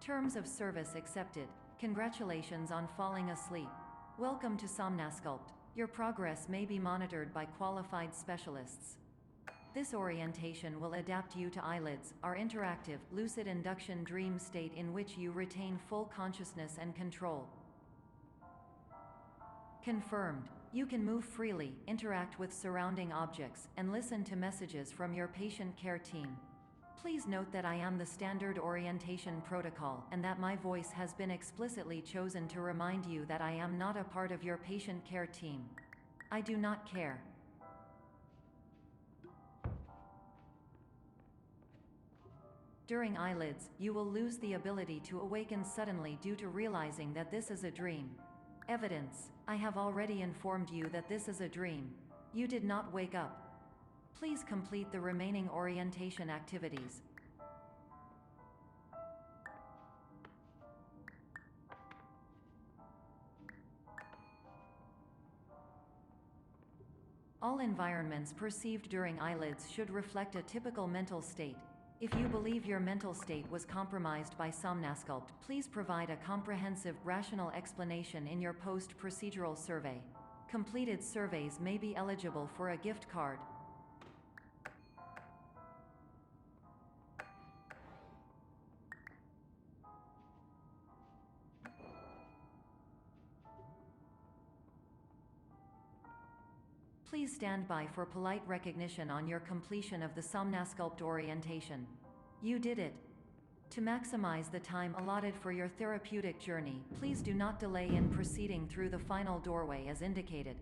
Terms of service accepted. Congratulations on falling asleep. Welcome to Somnasculpt. Your progress may be monitored by qualified specialists. This orientation will adapt you to eyelids, our interactive, lucid induction dream state in which you retain full consciousness and control. Confirmed. You can move freely, interact with surrounding objects, and listen to messages from your patient care team. Please note that I am the standard orientation protocol and that my voice has been explicitly chosen to remind you that I am not a part of your patient care team. I do not care. During eyelids, you will lose the ability to awaken suddenly due to realizing that this is a dream. Evidence. I have already informed you that this is a dream. You did not wake up. Please complete the remaining orientation activities. All environments perceived during eyelids should reflect a typical mental state. If you believe your mental state was compromised by Somnasculpt, please provide a comprehensive, rational explanation in your post-procedural survey. Completed surveys may be eligible for a gift card. Please stand by for polite recognition on your completion of the Somnasculpt orientation. You did it. To maximize the time allotted for your therapeutic journey, please do not delay in proceeding through the final doorway as indicated.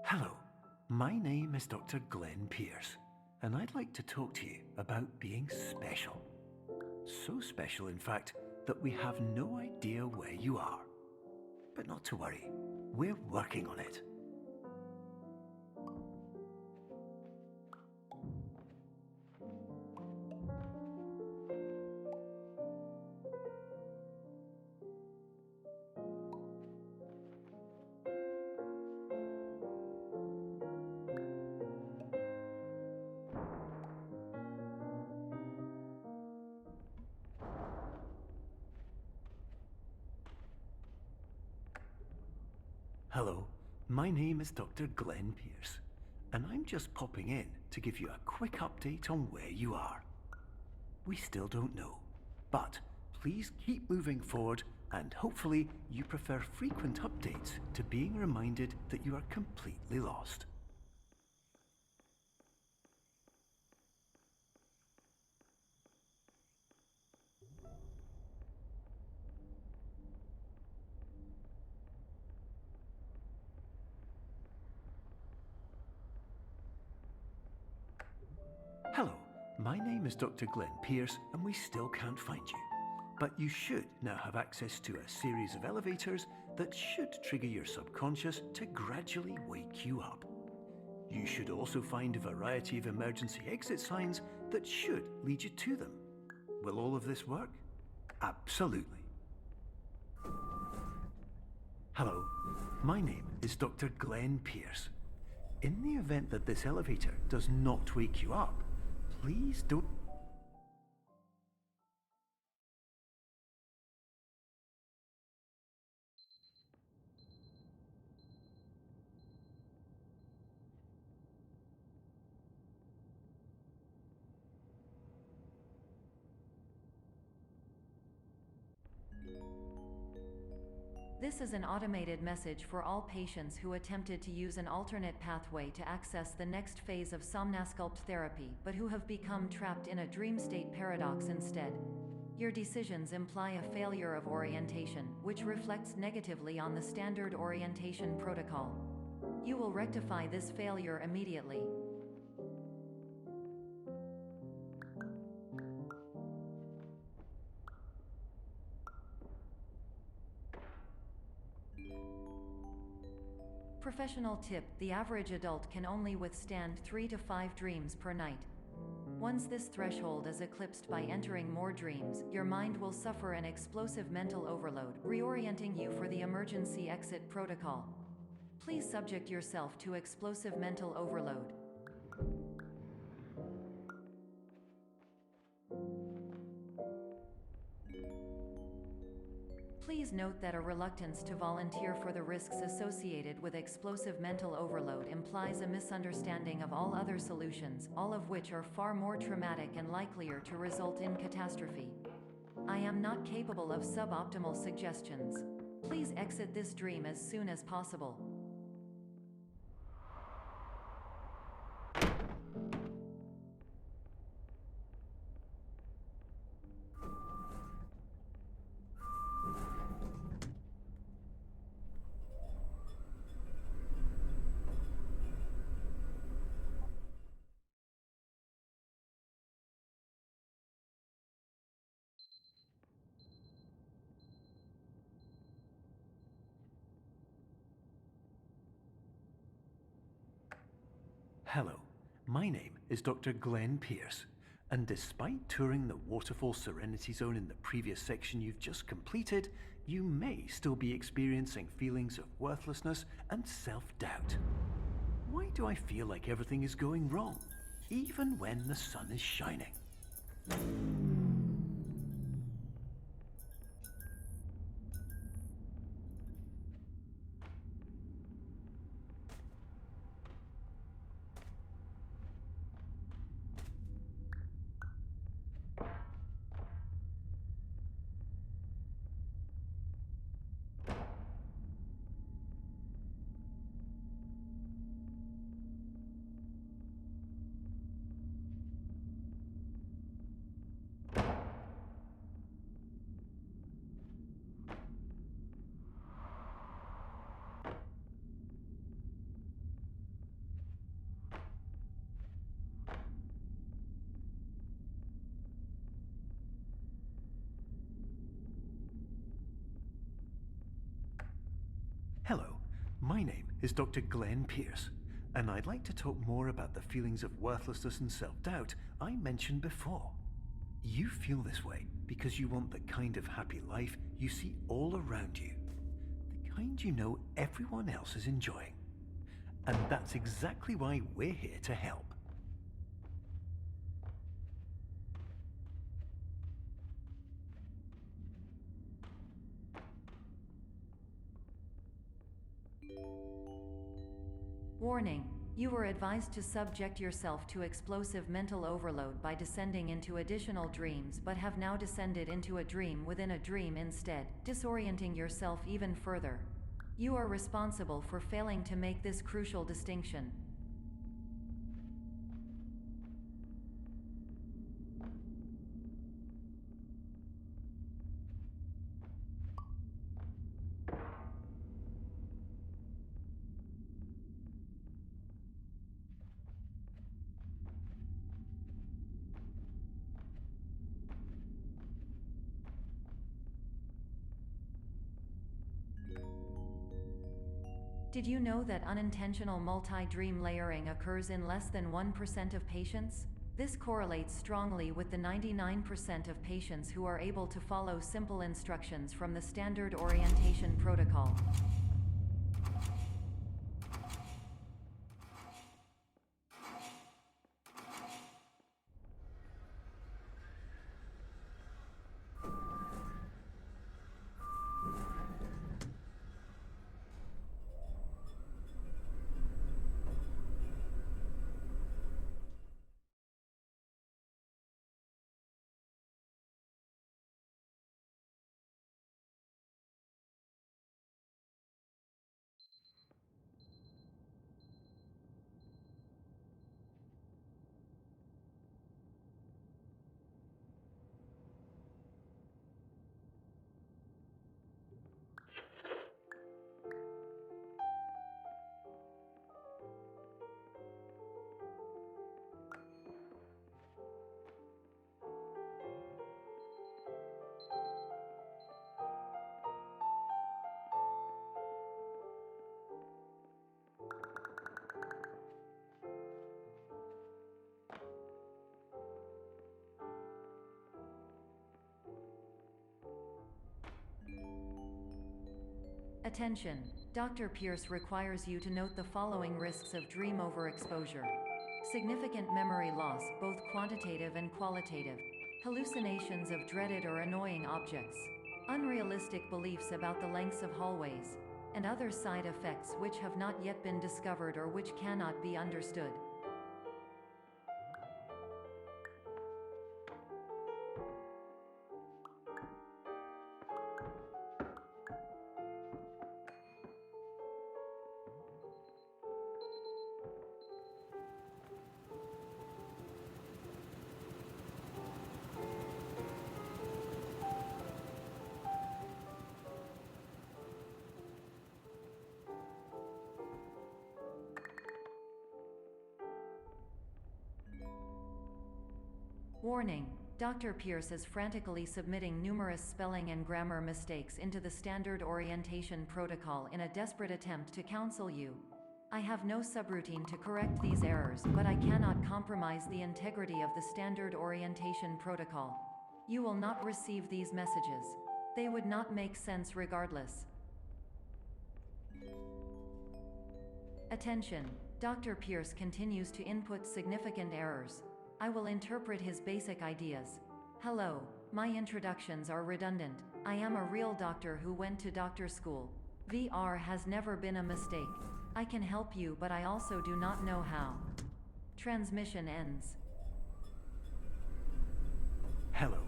Hello, my name is Dr. Glenn Pierce, and I'd like to talk to you about being special. So special, in fact, that we have no idea where you are. But not to worry, we're working on it. Hello, my name is Dr. Glenn Pierce, and I'm just popping in to give you a quick update on where you are. We still don't know, but please keep moving forward, and hopefully you prefer frequent updates to being reminded that you are completely lost. Hello, my name is Dr. Glenn Pierce, and we still can't find you. But you should now have access to a series of elevators that should trigger your subconscious to gradually wake you up. You should also find a variety of emergency exit signs that should lead you to them. Will all of this work? Absolutely. Hello, my name is Dr. Glenn Pierce. In the event that this elevator does not wake you up, please don't... This is an automated message for all patients who attempted to use an alternate pathway to access the next phase of somnasculpt therapy but who have become trapped in a dream state paradox instead. Your decisions imply a failure of orientation, which reflects negatively on the standard orientation protocol. You will rectify this failure immediately. Professional tip: the average adult can only withstand 3 to 5 dreams per night. Once this threshold is eclipsed by entering more dreams, your mind will suffer an explosive mental overload, reorienting you for the emergency exit protocol. Please subject yourself to explosive mental overload. Please note that a reluctance to volunteer for the risks associated with explosive mental overload implies a misunderstanding of all other solutions, all of which are far more traumatic and likelier to result in catastrophe. I am not capable of suboptimal suggestions. Please exit this dream as soon as possible. Hello, my name is Dr. Glenn Pierce, and despite touring the Waterfall Serenity Zone in the previous section you've just completed, you may still be experiencing feelings of worthlessness and self-doubt. Why do I feel like everything is going wrong, even when the sun is shining? Hello, my name is Dr. Glenn Pierce, and I'd like to talk more about the feelings of worthlessness and self-doubt I mentioned before. You feel this way because you want the kind of happy life you see all around you, the kind you know everyone else is enjoying. And that's exactly why we're here to help. Warning: you were advised to subject yourself to explosive mental overload by descending into additional dreams, but have now descended into a dream within a dream instead, disorienting yourself even further. You are responsible for failing to make this crucial distinction. Did you know that unintentional multi-dream layering occurs in less than 1% of patients? This correlates strongly with the 99% of patients who are able to follow simple instructions from the standard orientation protocol. Attention! Dr. Pierce requires you to note the following risks of dream overexposure. Significant memory loss, both quantitative and qualitative. Hallucinations of dreaded or annoying objects. Unrealistic beliefs about the lengths of hallways. And other side effects which have not yet been discovered or which cannot be understood. Warning: Dr. Pierce is frantically submitting numerous spelling and grammar mistakes into the standard orientation protocol in a desperate attempt to counsel you. I have no subroutine to correct these errors, but I cannot compromise the integrity of the standard orientation protocol. You will not receive these messages. They would not make sense regardless. Attention! Dr. Pierce continues to input significant errors. I will interpret his basic ideas. Hello, my introductions are redundant. I am a real doctor who went to doctor school. VR has never been a mistake. I can help you, but I also do not know how. Transmission ends. Hello,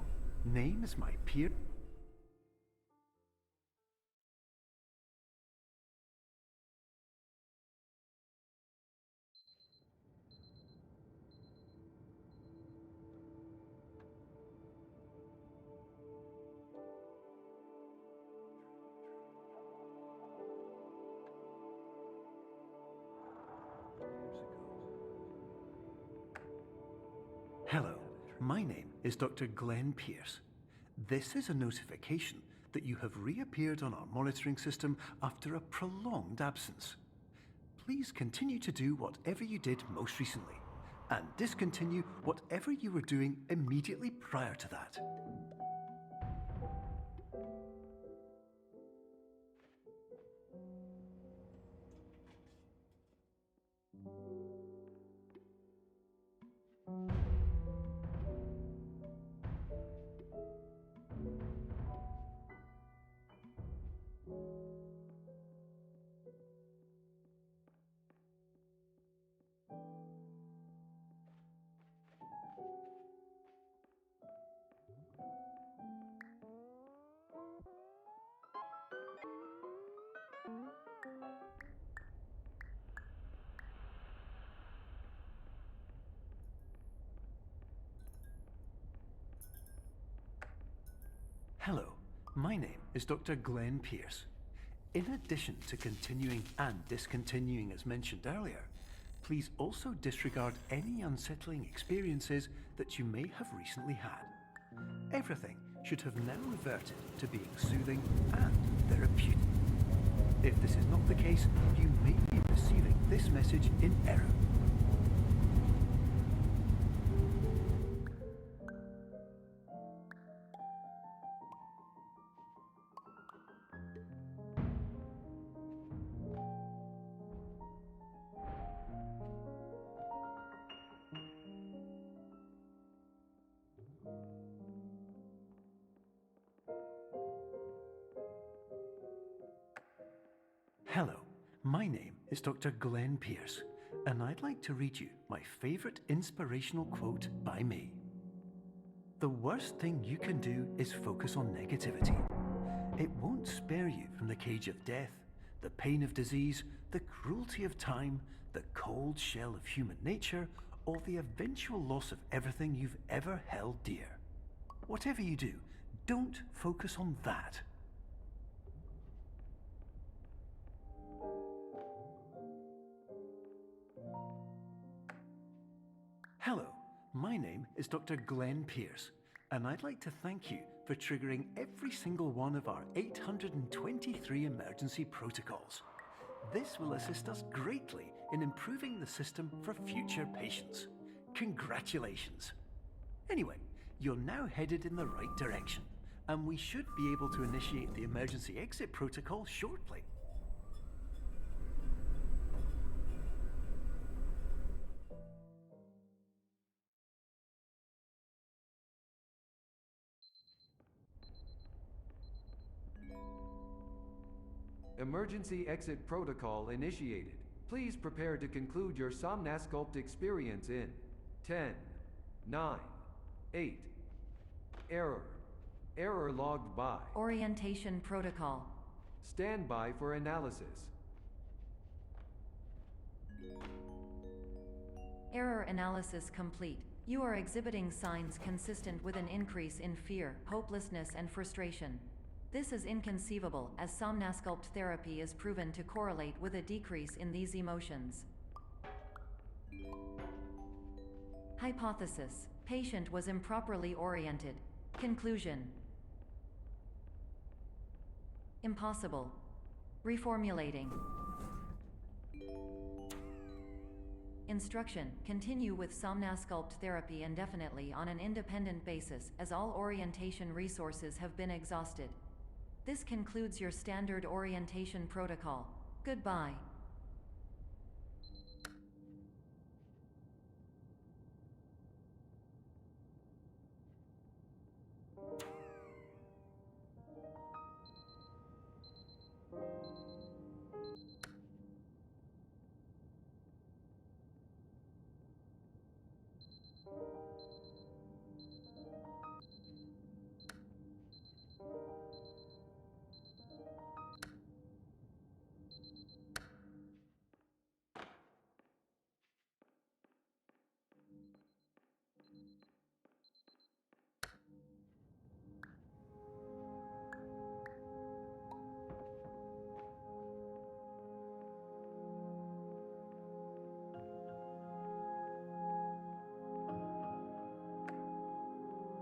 name is my peer. Hello, my name is Dr. Glenn Pierce. This is a notification that you have reappeared on our monitoring system after a prolonged absence. Please continue to do whatever you did most recently, and discontinue whatever you were doing immediately prior to that. Hello, my name is Dr. Glenn Pierce. In addition to continuing and discontinuing as mentioned earlier, please also disregard any unsettling experiences that you may have recently had. Everything should have now reverted to being soothing and therapeutic. If this is not the case, you may be receiving this message in error. Hello, my name is Dr. Glenn Pierce, and I'd like to read you my favorite inspirational quote by me. The worst thing you can do is focus on negativity. It won't spare you from the cage of death, the pain of disease, the cruelty of time, the cold shell of human nature, or the eventual loss of everything you've ever held dear. Whatever you do, don't focus on that. Hello, my name is Dr. Glenn Pierce, and I'd like to thank you for triggering every single one of our 823 emergency protocols. This will assist us greatly in improving the system for future patients. Congratulations! Anyway, you're now headed in the right direction, and we should be able to initiate the emergency exit protocol shortly. Emergency exit protocol initiated. Please prepare to conclude your Somnasculpt experience in 10, 9, 8. Error. Error logged by. Orientation protocol. Stand by for analysis. Error analysis complete. You are exhibiting signs consistent with an increase in fear, hopelessness, and frustration. This is inconceivable, as Somnasculpt therapy is proven to correlate with a decrease in these emotions. Hypothesis: patient was improperly oriented. Conclusion: impossible. Reformulating. Instruction: continue with Somnasculpt therapy indefinitely on an independent basis, as all orientation resources have been exhausted. This concludes your standard orientation protocol. Goodbye.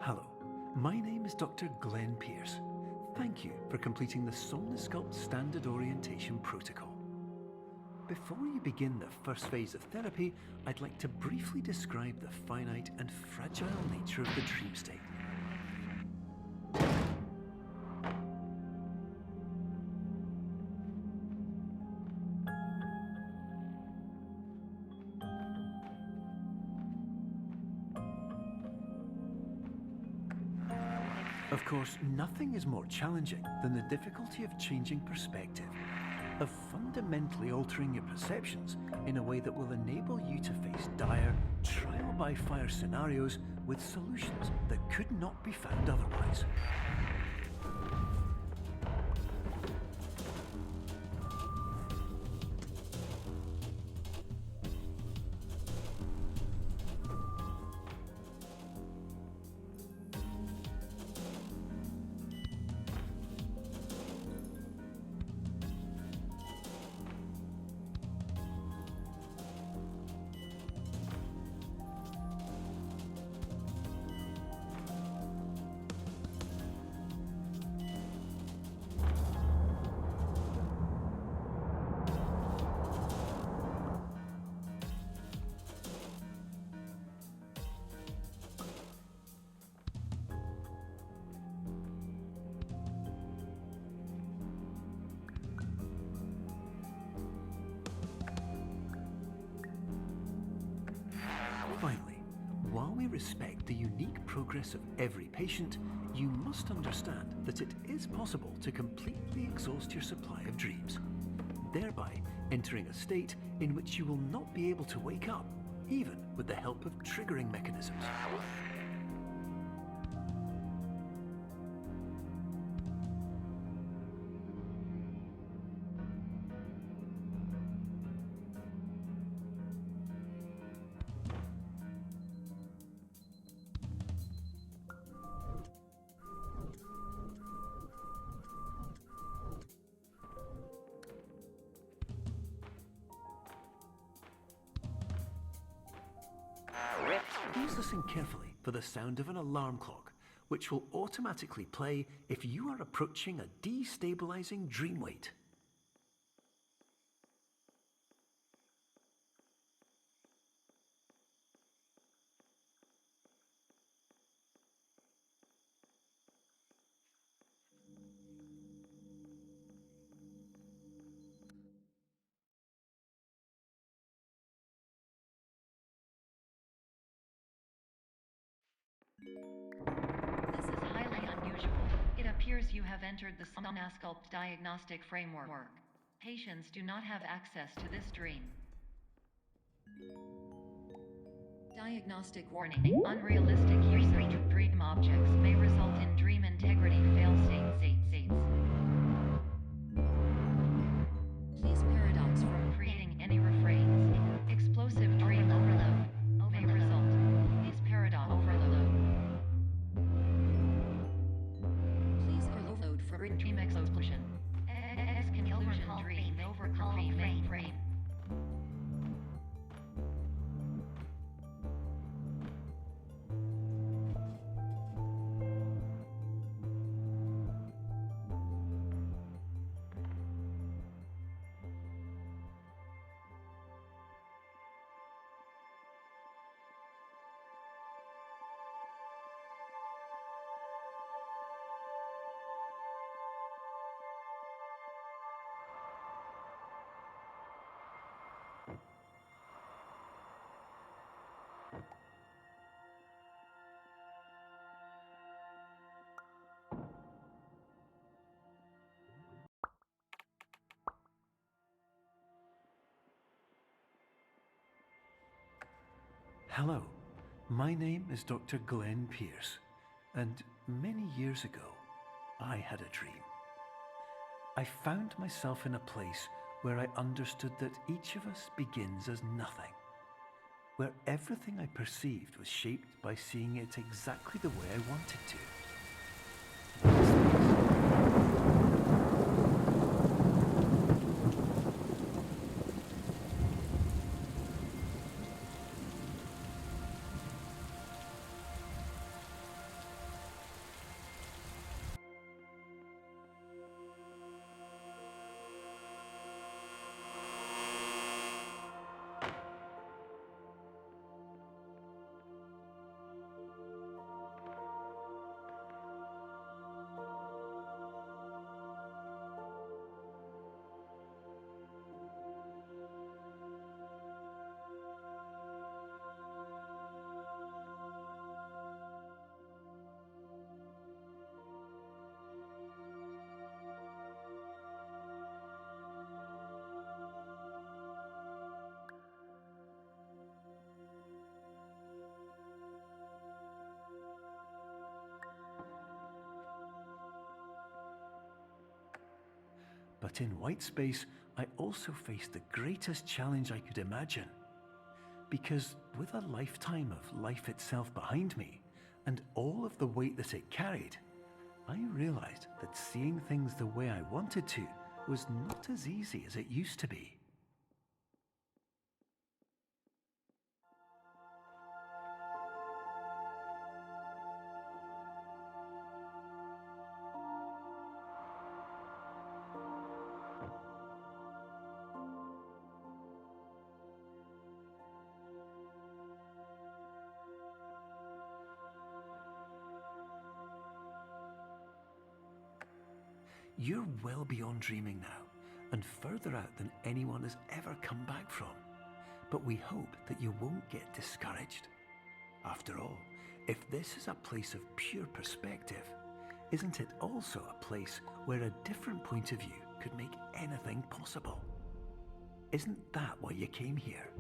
Hello, my name is Dr. Glenn Pierce. Thank you for completing the Somnasculpt Standard Orientation Protocol. Before you begin the first phase of therapy, I'd like to briefly describe the finite and fragile nature of the dream state. Of course, nothing is more challenging than the difficulty of changing perspective, of fundamentally altering your perceptions in a way that will enable you to face dire, trial-by-fire scenarios with solutions that could not be found otherwise. Finally, while we respect the unique progress of every patient, you must understand that it is possible to completely exhaust your supply of dreams, thereby entering a state in which you will not be able to wake up, even with the help of triggering mechanisms. Please listen carefully for the sound of an alarm clock, which will automatically play if you are approaching a destabilizing dream weight. This is highly unusual. It appears you have entered the Somnasculpt diagnostic framework. Patients do not have access to this dream. Diagnostic warning. Unrealistic use of dream objects may result in dream integrity fail-states. Please paradox from creating any refrains. Explosive dream overload may result. Please paradox overload. Please overload for dream explosion. Exclusion dream overcall frame. Hello, my name is Dr. Glenn Pierce, and many years ago, I had a dream. I found myself in a place where I understood that each of us begins as nothing, where everything I perceived was shaped by seeing it exactly the way I wanted to. But in white space, I also faced the greatest challenge I could imagine. Because with a lifetime of life itself behind me, and all of the weight that it carried, I realized that seeing things the way I wanted to was not as easy as it used to be. You're well beyond dreaming now, and further out than anyone has ever come back from. But we hope that you won't get discouraged. After all, if this is a place of pure perspective, isn't it also a place where a different point of view could make anything possible? Isn't that why you came here?